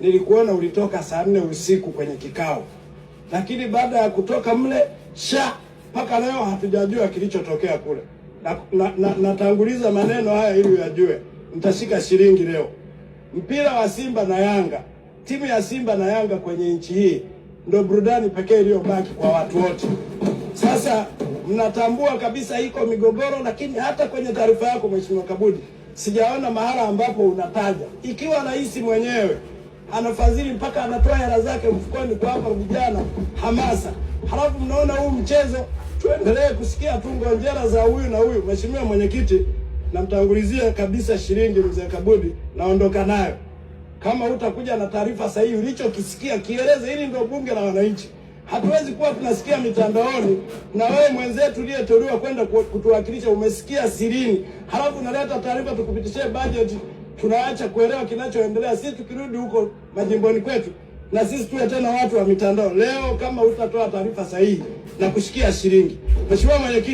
nilikuona ulitoka saa 4 usiku kwenye kikao, lakini baada ya kutoka mle mpaka leo hatujajua kilichotokea kule. Natanguliza maneno haya ili uyajue. Mtashika shilingi leo. Mpira wa Simba na Yanga, timu ya Simba na Yanga kwenye nchi hii ndio burudani pekee iliyobaki kwa watu wote. Sasa mnatambua kabisa iko migogoro, lakini hata kwenye taarifa yako Mheshimiwa Kabudi sijaona mahala ambapo unataja. Ikiwa rais mwenyewe anafadhili mpaka anatoa hela zake mfukoni kwa hapa vijana hamasa, halafu mnaona huu mchezo, tuendelee kusikia tu ngonjera za huyu na huyu. Mheshimiwa Mwenyekiti, namtangulizia kabisa shilingi mzee Kabudi, naondoka nayo. Kama utakuja na taarifa sahihi ulichokisikia kieleze, hili ndio bunge la wananchi. Hatuwezi kuwa tunasikia mitandaoni na wewe mwenzetu uliyeteuliwa kwenda kutuwakilisha umesikia sirini, halafu unaleta taarifa tukupitishie budget, tunaacha kuelewa kinachoendelea. Sisi tukirudi huko majimboni kwetu na sisi tuwe tena watu wa mitandao. Leo kama utatoa taarifa sahihi na kushikia shilingi. Mheshimiwa Mwenyekiti,